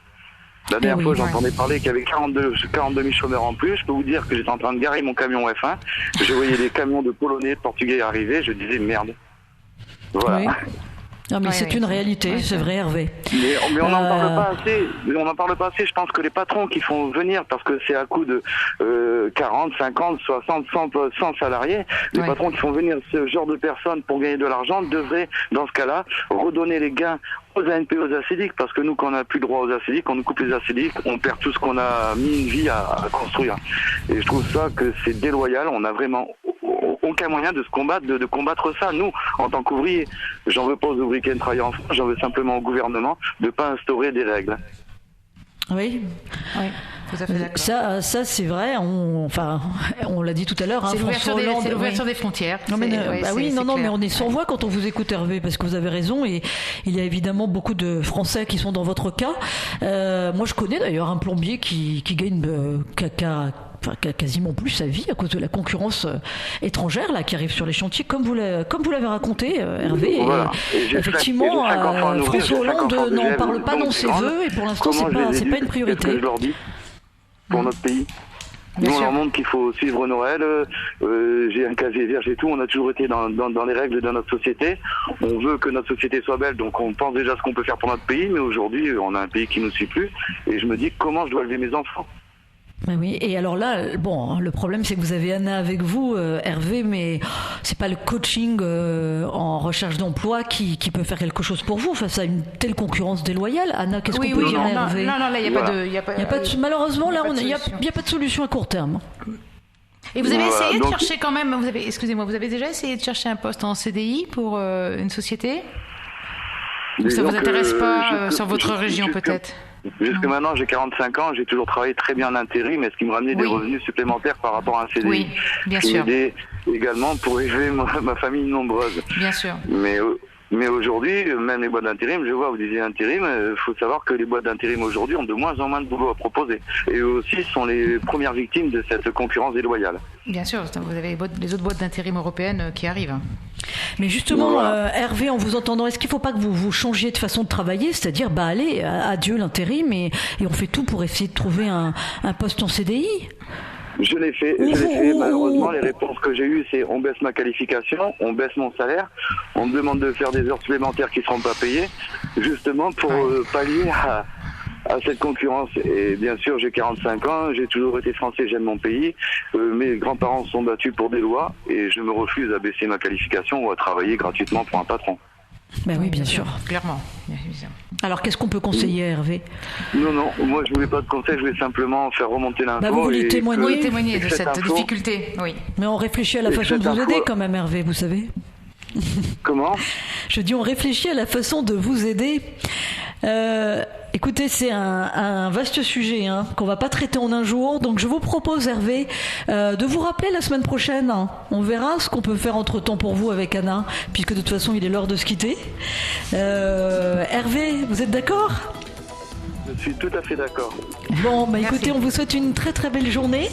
La dernière fois j'entendais parler qu'il y avait 42 000 chômeurs en plus, je peux vous dire que j'étais en train de garer mon camion F1, je voyais des camions de Polonais, de Portugais arriver, je disais merde. Voilà. Oui. Non mais c'est une réalité, c'est vrai Hervé. Mais on n'en parle pas assez. On n'en parle pas assez. Je pense que les patrons qui font venir, parce que c'est à coup de 40, 50, 60, 100 salariés, les patrons qui font venir ce genre de personnes pour gagner de l'argent devraient, dans ce cas-là, redonner les gains aux ANP, aux ACDIC, parce que nous, quand on n'a plus droit aux ACDIC, on nous coupe les ACDIC, on perd tout ce qu'on a mis une vie à construire. Et je trouve ça que c'est déloyal. On a vraiment aucun moyen de se combattre, de combattre ça. Nous, en tant qu'ouvriers, j'en veux pas aux ouvriers qui travaillent en France, j'en veux simplement au gouvernement de pas instaurer des règles. Oui. Tout à fait d'accord. Ça c'est vrai. On l'a dit tout à l'heure. C'est l'ouverture des frontières. Mais on est sans voix quand on vous écoute, Hervé, parce que vous avez raison. Et il y a évidemment beaucoup de Français qui sont dans votre cas. Moi, je connais d'ailleurs un plombier qui gagne quasiment plus sa vie à cause de la concurrence étrangère là qui arrive sur les chantiers, comme vous l'avez raconté, Hervé. Voilà. Effectivement, François Hollande n'en parle pas dans ses vœux et pour l'instant c'est pas une priorité. Qu'est-ce que je leur dis pour notre pays? Nous, on leur montre qu'il faut suivre nos règles. J'ai un casier vierge et tout. On a toujours été dans les règles de notre société. On veut que notre société soit belle, donc on pense déjà ce qu'on peut faire pour notre pays. Mais aujourd'hui, on a un pays qui nous suit plus. Et je me dis comment je dois élever mes enfants. Ben oui, et alors là, bon, le problème c'est que vous avez Anna avec vous, Hervé, mais c'est pas le coaching en recherche d'emploi qui peut faire quelque chose pour vous face à une telle concurrence déloyale. Anna, qu'est-ce qu'on peut dire à Hervé? Non, là, il n'y a pas de... Malheureusement, là, il n'y a pas de solution à court terme. Et vous avez essayé de chercher quand même, vous avez déjà essayé de chercher un poste en CDI pour une société? Ou ça ne vous intéresse pas sur votre région peut-être? Jusque maintenant, j'ai 45 ans, j'ai toujours travaillé très bien en intérim, mais ce qui me ramenait des revenus supplémentaires par rapport à un CDI. Oui, bien sûr. M'aidait également pour élever ma famille nombreuse. Bien sûr. Mais aujourd'hui, même les boîtes d'intérim, je vois, vous disiez intérim, il faut savoir que les boîtes d'intérim aujourd'hui ont de moins en moins de boulot à proposer. Et eux aussi sont les premières victimes de cette concurrence déloyale. Bien sûr, vous avez les autres boîtes d'intérim européennes qui arrivent. Mais justement, Hervé, en vous entendant, est-ce qu'il ne faut pas que vous changiez de façon de travailler, c'est-à-dire, allez, adieu l'intérim et on fait tout pour essayer de trouver un poste en CDI? Je l'ai fait. Malheureusement, les réponses que j'ai eues, c'est on baisse ma qualification, on baisse mon salaire, on me demande de faire des heures supplémentaires qui ne seront pas payées, justement pour pallier à cette concurrence. Et bien sûr, j'ai 45 ans, j'ai toujours été français, j'aime mon pays. Mes grands-parents sont battus pour des lois et je me refuse à baisser ma qualification ou à travailler gratuitement pour un patron. Ben oui, bien sûr. Clairement. Alors, qu'est-ce qu'on peut conseiller à Hervé? Non, moi je voulais pas de conseils, je voulais simplement faire remonter l'info. Vous voulez témoigner de cette difficulté, oui. Mais on réfléchit à la façon de vous aider quand même, Hervé, vous savez. Comment? Je dis on réfléchit à la façon de vous aider. Écoutez, c'est un vaste sujet qu'on va pas traiter en un jour. Donc je vous propose, Hervé, de vous rappeler la semaine prochaine. On verra ce qu'on peut faire entre-temps pour vous avec Anna, puisque de toute façon il est l'heure de se quitter. Hervé, vous êtes d'accord? Je suis tout à fait d'accord. Bon, écoutez, on vous souhaite une très très belle journée.